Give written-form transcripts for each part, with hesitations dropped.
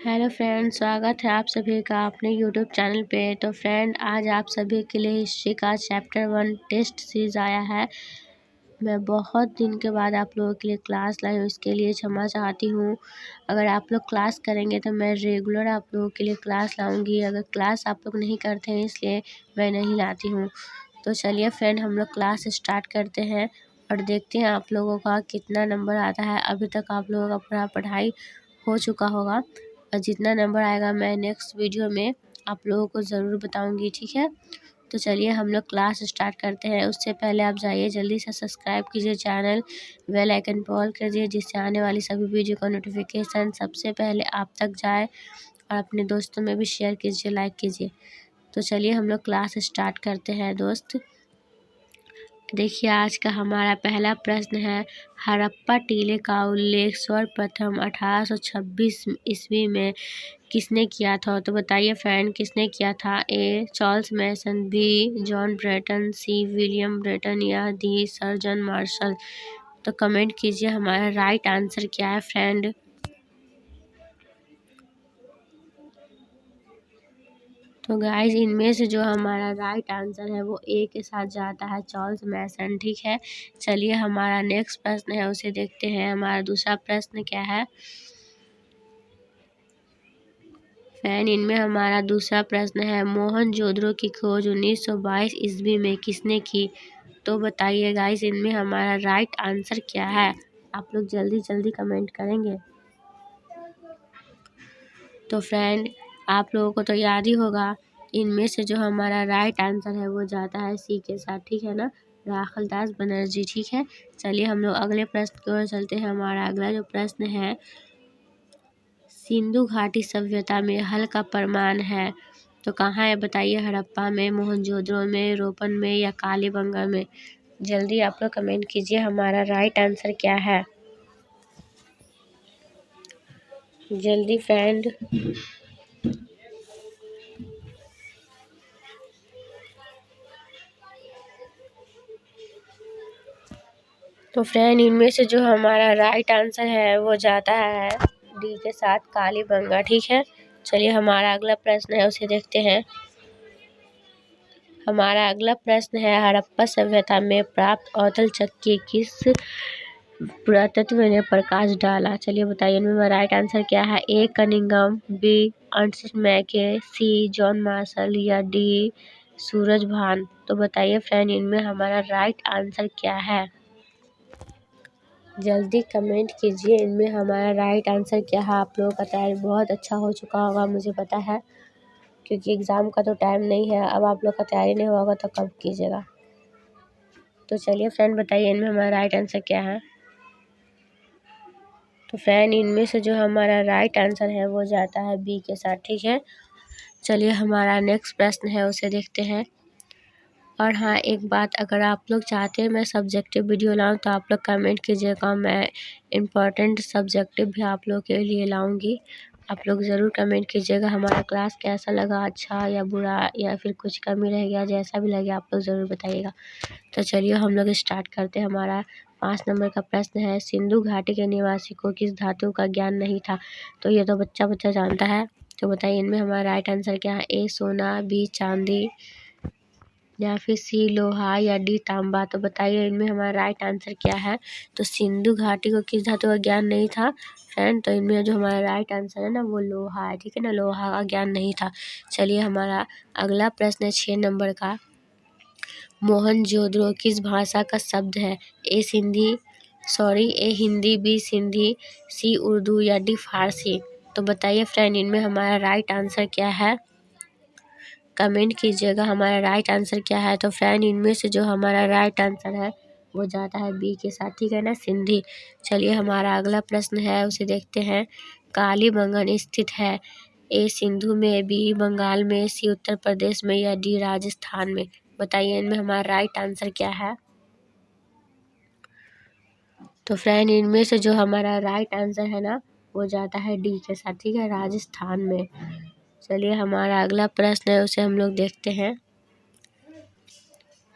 Hello friend, स्वागत है आप सभी का अपने यूट्यूब चैनल पे। तो फ्रेंड, आज आप सभी के लिए हिस्ट्री का चैप्टर 1 टेस्ट सीरीज आया है। मैं बहुत दिन के बाद आप लोगों के लिए क्लास लाई हूँ, इसके लिए क्षमा चाहती हूँ। अगर आप लोग क्लास करेंगे तो मैं रेगुलर आप लोगों के लिए क्लास लाऊंगी। अगर क्लास आप लोग नहीं करते हैं इसलिए मैं नहीं लाती हूँ। तो चलिए फ्रेंड, हम लोग क्लास स्टार्ट करते हैं और देखते हैं आप लोगों का कितना नंबर आता है। अभी तक आप लोगों का पूरा पढ़ाई हो चुका होगा और जितना नंबर आएगा मैं नेक्स्ट वीडियो में आप लोगों को ज़रूर बताऊंगी, ठीक है। तो चलिए हम लोग क्लास स्टार्ट करते हैं। उससे पहले आप जाइए जल्दी से सब्सक्राइब कीजिए चैनल, बेल आइकन पर ऑल कर दीजिए, जिससे आने वाली सभी वीडियो का नोटिफिकेशन सबसे पहले आप तक जाए। और अपने दोस्तों में भी शेयर कीजिए, लाइक कीजिए। तो चलिए हम लोग क्लास स्टार्ट करते हैं दोस्त। देखिए, आज का हमारा पहला प्रश्न है, हड़प्पा टीले का उल्लेख सर्वप्रथम 1826 ईस्वी में किसने किया था? तो बताइए फ्रेंड, किसने किया था? A Charles Mason, B John Breton, C William Breton या डी सर जॉन मार्शल। तो कमेंट कीजिए हमारा राइट आंसर क्या है फ्रेंड। तो गाइस, इनमें से जो हमारा राइट आंसर है वो ए के साथ जाता है, चार्ल्स मैसन, ठीक है। चलिए हमारा नेक्स्ट प्रश्न है उसे देखते हैं। हमारा दूसरा प्रश्न क्या है फ्रेंड? इनमें हमारा दूसरा प्रश्न है, मोहनजोदड़ो की खोज 1922 ईस्वी में किसने की? तो बताइए गाइस, इनमें हमारा राइट आंसर क्या है? आप लोग जल्दी जल्दी कमेंट करेंगे। तो फ्रेंड, आप लोगों को तो याद ही होगा, इनमें से जो हमारा राइट आंसर है वो जाता है सी के साथ, ठीक है ना, राखलदास बनर्जी, ठीक है। चलिए हम लोग अगले प्रश्न की ओर चलते हैं। हमारा अगला जो प्रश्न है, सिंधु घाटी सभ्यता में हल का प्रमाण है तो कहाँ है? बताइए, हड़प्पा में, मोहनजोदड़ो में, रोपन में या कालीबंगा में। जल्दी आप लोग कमेंट कीजिए हमारा राइट आंसर क्या है, जल्दी फ्रेंड। तो फ्रेंड, इनमें से जो हमारा राइट आंसर है वो जाता है डी के साथ, कालीबंगा, ठीक है। चलिए हमारा अगला प्रश्न है उसे देखते हैं। हमारा अगला प्रश्न है, हड़प्पा सभ्यता में प्राप्त औतल चक्की किस पुरातत्व ने प्रकाश डाला? चलिए बताइए, इनमें राइट आंसर क्या है? ए कनिंगम, बी अर्नस्ट मैके, सी जॉन मार्शल या डी सूरज भान। तो बताइए फ्रेंड, इनमें हमारा राइट आंसर क्या है? जल्दी कमेंट कीजिए, इनमें हमारा राइट आंसर क्या है। आप लोगों का तैयारी बहुत अच्छा हो चुका होगा, मुझे पता है, क्योंकि एग्ज़ाम का तो टाइम नहीं है। अब आप लोग का तैयारी नहीं होगा तो कब कीजिएगा। तो चलिए फ्रेंड, बताइए इनमें हमारा राइट आंसर क्या है। तो फ्रेंड, इनमें से जो हमारा राइट आंसर है वो जाता है बी के साथ, ठीक है। चलिए हमारा नेक्स्ट प्रश्न है उसे देखते हैं। और हाँ, एक बात, अगर आप लोग चाहते हैं मैं सब्जेक्टिव वीडियो लाऊं तो आप लोग कमेंट कीजिएगा, मैं इम्पोर्टेंट सब्जेक्टिव भी आप लोग के लिए लाऊंगी। आप लोग ज़रूर कमेंट कीजिएगा हमारा क्लास कैसा लगा, अच्छा या बुरा या फिर कुछ कमी रह गया, जैसा भी लगे आप लोग ज़रूर बताइएगा। तो चलिए हम लोग स्टार्ट करते हैं। हमारा 5 नंबर का प्रश्न है, सिंधु घाटी के निवासी को किस धातु का ज्ञान नहीं था? तो ये तो बच्चा बच्चा जानता है। तो बताइए इनमें हमारा राइट आंसर क्या है? ए सोना, बी चांदी या फिर सी लोहा या डी तांबा। तो बताइए इनमें हमारा राइट आंसर क्या है? तो सिंधु घाटी को किस धातु का ज्ञान नहीं था फ्रेंड? तो इनमें जो हमारा राइट आंसर है ना वो लोहा है, ठीक है ना, लोहा का ज्ञान नहीं था। चलिए हमारा अगला प्रश्न है 6 नंबर का, मोहनजोदड़ो किस भाषा का शब्द है? ए हिंदी, बी सिंधी, सी उर्दू या डी फारसी। तो बताइए फ्रेंड, इनमें हमारा राइट आंसर क्या है? कमेंट कीजिएगा हमारा राइट आंसर क्या है। तो फ्रेंड, इनमें से जो हमारा राइट आंसर है वो जाता है बी के साथ, ठीक है ना, सिंधी। चलिए हमारा अगला प्रश्न है उसे देखते हैं। कालीबंगन स्थित है? ए सिंधु में, बी बंगाल में, सी उत्तर प्रदेश में या डी राजस्थान में। बताइए इनमें हमारा राइट आंसर क्या है? तो फ्रेंड, इनमें से जो हमारा राइट आंसर है ना वो जाता है डी के साथ, ठीक है, राजस्थान में। चलिए हमारा अगला प्रश्न है उसे हम लोग देखते हैं।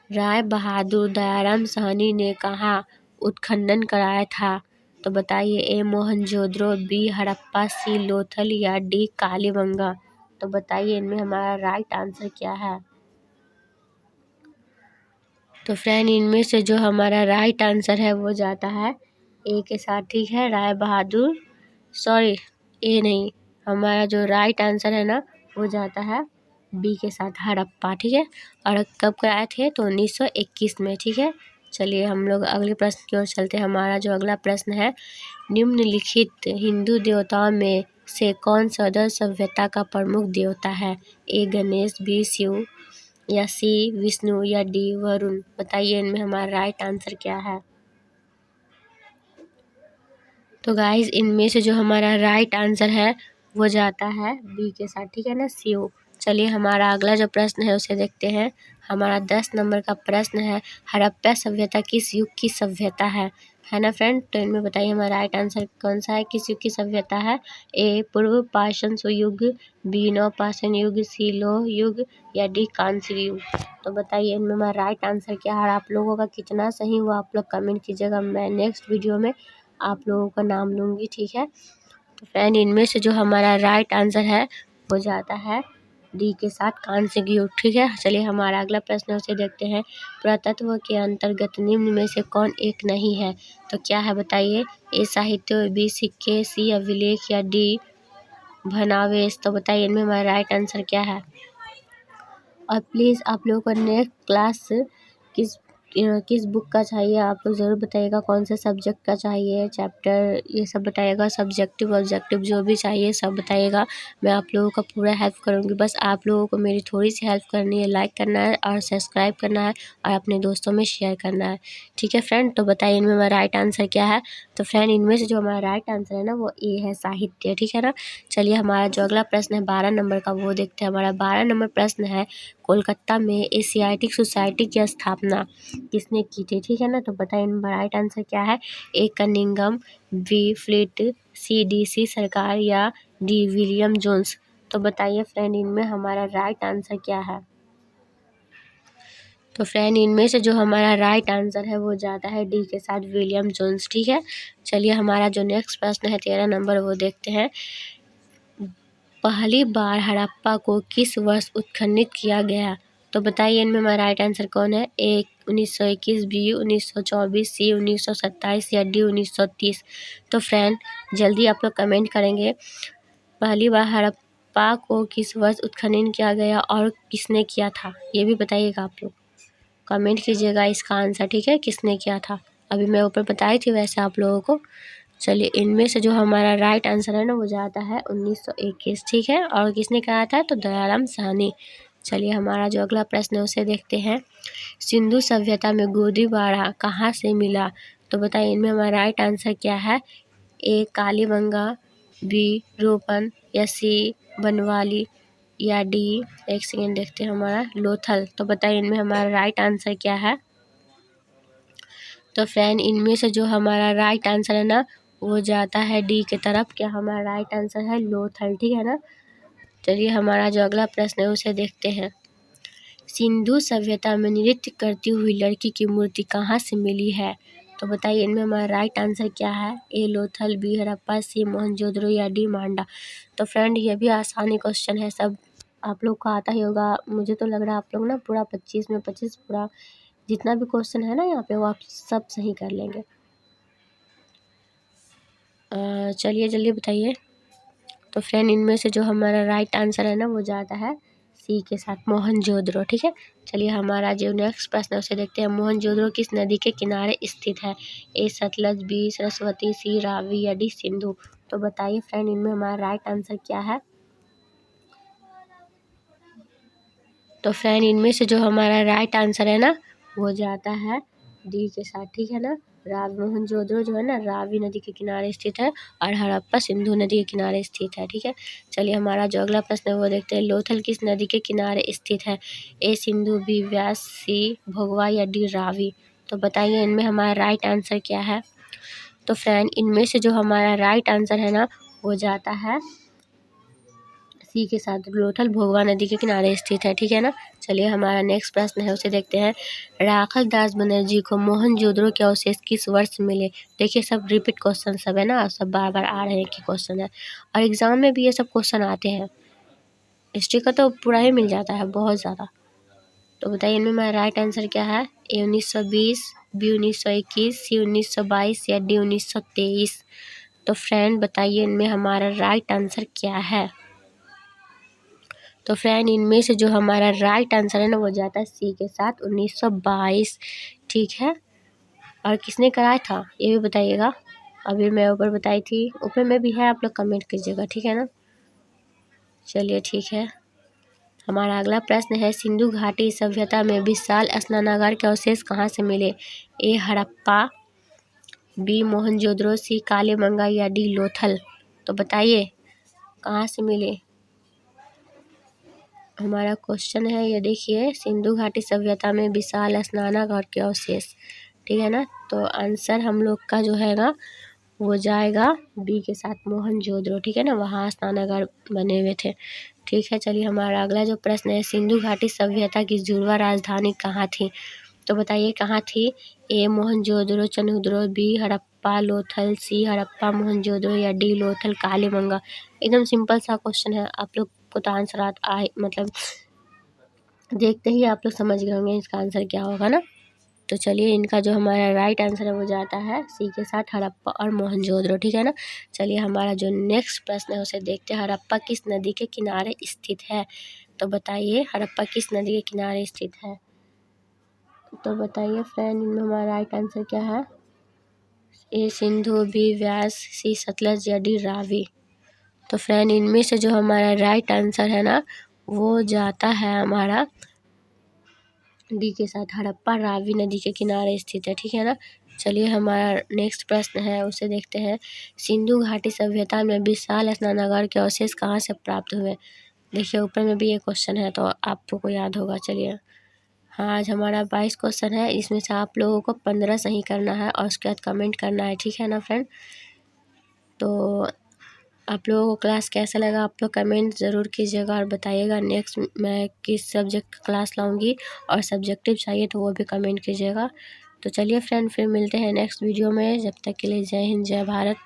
राय बहादुर दयाराम साहनी ने कहाँ उत्खनन कराया था? तो बताइए ए मोहनजोदड़ो, बी हड़प्पा, सी लोथल या डी कालीबंगा। तो बताइए इनमें हमारा राइट आंसर क्या है। तो फ्रेंड इनमें से जो हमारा राइट आंसर है वो जाता है ए के साथ, ठीक है, राय बहादुर, सॉरी ए नहीं, हमारा जो राइट आंसर है ना वो जाता है बी के साथ, हड़प्पा, ठीक है। और कब कराए थे तो 1921 में, ठीक है। चलिए हम लोग अगले प्रश्न की ओर चलते हैं। हमारा जो अगला प्रश्न है, निम्नलिखित हिंदू देवताओं में से कौन सदर सभ्यता का प्रमुख देवता है। ए गणेश, बी शिव या सी विष्णु या डी वरुण। बताइए इनमें हमारा राइट आंसर क्या है। तो गाइस इनमें से जो हमारा राइट आंसर है वो जाता है बी के साथ, ठीक है ना, शिव। चलिए हमारा अगला जो प्रश्न है उसे देखते हैं। हमारा 10 नंबर का प्रश्न है, हड़प्पा सभ्यता किस युग की सभ्यता है ना फ्रेंड। तो इनमें बताइए हमारा राइट आंसर कौन सा है, किस युग की सभ्यता है। ए पूर्व पाषाण युग, बी नवपाषाण युग, सी लौह युग या डी कांस्य युग। तो बताइए इनमें हमारा राइट आंसर क्या है। आप लोगों का कितना सही हुआ आप लोग कमेंट कीजिएगा, मैं नेक्स्ट वीडियो में आप लोगों का नाम लूँगी, ठीक है। तो फ्रेंड इनमें से जो हमारा राइट आंसर है वो जाता है डी के साथ, कांस्य युग, ठीक है। चलिए हमारा अगला प्रश्न उसे देखते हैं। पुरातत्व के अंतर्गत निम्न में से कौन एक नहीं है। तो क्या है बताइए। ए साहित्य, बी सिक्के, सी अभिलेख या डी भनावेश। तो बताइए इनमें हमारा राइट आंसर क्या है। और प्लीज़ आप लोगों को नेक्स्ट क्लास किस किस बुक का चाहिए आप लोग ज़रूर बताइएगा, कौन से सब्जेक्ट का चाहिए, चैप्टर ये सब बताइएगा, सब्जेक्टिव ऑब्जेक्टिव जो भी चाहिए सब बताइएगा। मैं आप लोगों का पूरा हेल्प करूँगी, बस आप लोगों को मेरी थोड़ी सी हेल्प करनी है, लाइक करना है और सब्सक्राइब करना है और अपने दोस्तों में शेयर करना है, ठीक है फ्रेंड। तो बताइए इनमें हमारा राइट आंसर क्या है। तो फ्रेंड इनमें से जो हमारा राइट आंसर है ना वो ए है, साहित्य, ठीक है ना। चलिए हमारा जो अगला प्रश्न है 12 नंबर का वो देखते हैं। हमारा 12 नंबर प्रश्न है, कोलकाता में एशियाटिक सोसाइटी की स्थापना किसने की थी, ठीक है ना। तो बताइए इनका राइट आंसर क्या है। ए कनिंगम, बी फ्लिट, सी डीसी सरकार या डी विलियम जोन्स। तो बताइए फ्रेंड इनमें हमारा राइट आंसर क्या है। तो फ्रेंड इनमें से जो हमारा राइट आंसर है वो जाता है डी के साथ, विलियम जोन्स, ठीक है। चलिए हमारा जो नेक्स्ट प्रश्न है 13 नंबर वो देखते हैं। पहली बार हड़प्पा को किस वर्ष उत्खनन किया गया। तो बताइए इनमें हमारा राइट आंसर कौन है। ए 1921, बी 1924, सी 1927 या डी 1930। तो फ्रेंड जल्दी आप लोग कमेंट करेंगे, पहली बार हड़प्पा को किस वर्ष उत्खनन किया गया और किसने किया था ये भी बताइएगा। आप लोग कमेंट कीजिएगा इसका आंसर, ठीक है, किसने किया था। अभी मैं ऊपर बताई थी वैसे आप लोगों को। चलिए इनमें से जो हमारा राइट आंसर है ना वो जाता है 1921, ठीक है। और किसने कहा था तो दयाराम साहनी। चलिए हमारा जो अगला प्रश्न है उसे देखते हैं। सिंधु सभ्यता में गोदीबाड़ा कहाँ से मिला। तो बताइए इनमें हमारा राइट आंसर क्या है। ए कालीबंगा, बी रोपन या सी बनवाली या डी, एक सेकेंड देखते हैं, हमारा लोथल। तो बताइए इनमें हमारा राइट आंसर क्या है। तो फ्रेंड इनमें से जो हमारा राइट आंसर है ना वो जाता है डी के तरफ। क्या हमारा राइट आंसर है लोथल, ठीक है ना। चलिए हमारा जो अगला प्रश्न है उसे देखते हैं। सिंधु सभ्यता में नृत्य करती हुई लड़की की मूर्ति कहाँ से मिली है। तो बताइए इनमें हमारा राइट आंसर क्या है। ए लोथल, बी हड़प्पा, सी मोहनजोदड़ो या डी मांडा। तो फ्रेंड ये भी आसानी क्वेश्चन है, सब आप लोग को आता ही होगा। मुझे तो लग रहा है आप लोग ना पूरा 25 में 25 पूरा जितना भी क्वेश्चन है ना यहाँ पे वो आप सब सही कर लेंगे। चलिए जल्दी बताइए। तो फ्रेंड इनमें से जो हमारा राइट आंसर है ना वो जाता है सी के साथ, मोहनजोदड़ो, ठीक है। चलिए हमारा जो नेक्स्ट प्रश्न है उसे देखते हैं। मोहनजोदड़ो किस नदी के किनारे स्थित है। ए सतलज, बी सरस्वती, सी रावी या डी सिंधु। तो बताइए फ्रेंड इनमें हमारा राइट आंसर क्या है। तो फ्रेंड इनमें से जो हमारा राइट आंसर है ना वो जाता है डी के साथ, ठीक है ना। मोहनजोदड़ो जो है ना रावी नदी के किनारे स्थित है और हड़प्पा सिंधु नदी के किनारे स्थित है, ठीक है। चलिए हमारा जो अगला प्रश्न है वो देखते हैं। लोथल किस नदी के किनारे स्थित है। ए सिंधु, बी व्यास, सी भोगवा या डी रावी। तो बताइए इनमें हमारा राइट आंसर क्या है। तो फ्रेंड इनमें से जो हमारा राइट आंसर है ना वो जाता है सी के साथ लोथल भोगवा नदी के किनारे स्थित है। ठीक है ना। चलिए हमारा नेक्स्ट प्रश्न है, उसे देखते हैं। राखल दास बनर्जी को मोहनजोदड़ो के अवशेष किस वर्ष मिले? देखिए सब रिपीट क्वेश्चन सब है ना, सब बार बार आ रहे हैं कि क्वेश्चन है, और एग्जाम में भी ये सब क्वेश्चन आते हैं। हिस्ट्री का तो पूरा ही मिल जाता है, बहुत ज़्यादा। तो बताइए इनमें हमारा राइट आंसर क्या है? ए 1920, बी 1921, सी 1922 या डी 1923। तो फ्रेंड बताइए इनमें हमारा राइट आंसर क्या है? तो फ्रेंड इनमें से जो हमारा राइट आंसर है ना, वो जाता है सी के साथ 1922। ठीक है। और किसने कराया था ये भी बताइएगा। अभी मैं ऊपर बताई थी, ऊपर में भी है, आप लोग कमेंट कीजिएगा। ठीक है ना। चलिए ठीक है। हमारा अगला प्रश्न है, सिंधु घाटी सभ्यता में विशाल स्नानागार के अवशेष कहाँ से मिले? ए हड़प्पा, बी मोहनजोदड़ो, सी कालीबंगा या डी लोथल। तो बताइए कहाँ से मिले? हमारा क्वेश्चन है ये, देखिए सिंधु घाटी सभ्यता में विशाल स्नानागार के अवशेष। ठीक है ना। तो आंसर हम लोग का जो है ना, वो जाएगा बी के साथ मोहनजोदड़ो। ठीक है ना, वहाँ स्नानागार बने हुए थे। ठीक है। चलिए हमारा अगला जो प्रश्न है, सिंधु घाटी सभ्यता की जुड़वा राजधानी कहाँ थी? तो बताइए कहाँ थी? ए मोहनजोदड़ो चंद्रहुदड़ो, बी हड़प्पा लोथल, सी हड़प्पा मोहनजोदड़ो या डी लोथल कालीबंगा। एकदम सिंपल सा क्वेश्चन है, आप लोग को तो आंसर मतलब देखते ही आप लोग समझ गए होंगे इसका आंसर क्या होगा ना। तो चलिए इनका जो हमारा राइट आंसर है वो जाता है सी के साथ हड़प्पा और मोहनजोदड़ो। ठीक है ना। चलिए हमारा जो नेक्स्ट प्रश्न है उसे देखते हैं। हड़प्पा किस नदी के किनारे स्थित है? तो बताइए हड़प्पा किस नदी के किनारे स्थित है? तो बताइए फ्रेंड इनमें हमारा राइट आंसर क्या है? ए सिंधु, बी व्यास, सी सतलज या डी रावी। तो फ्रेंड इनमें से जो हमारा राइट आंसर है ना, वो जाता है हमारा डी के साथ हड़प्पा रावी नदी के किनारे स्थित है। ठीक है ना। चलिए हमारा नेक्स्ट प्रश्न है, उसे देखते हैं। सिंधु घाटी सभ्यता में विशाल स्नानागार के अवशेष कहाँ से प्राप्त हुए? देखिए ऊपर में भी ये क्वेश्चन है, तो आपको याद होगा। चलिए हाँ, आज हमारा 22 क्वेश्चन है, इसमें से आप लोगों को 15 सही करना है और उसके बाद कमेंट करना है। ठीक है ना फ्रेंड। तो आप लोगों को क्लास कैसा लगा आप लोग कमेंट ज़रूर कीजिएगा और बताइएगा नेक्स्ट मैं किस सब्जेक्ट का क्लास लाऊंगी, और सब्जेक्टिव चाहिए तो वो भी कमेंट कीजिएगा। तो चलिए फ्रेंड फिर मिलते हैं नेक्स्ट वीडियो में, जब तक के लिए जय हिंद जय भारत।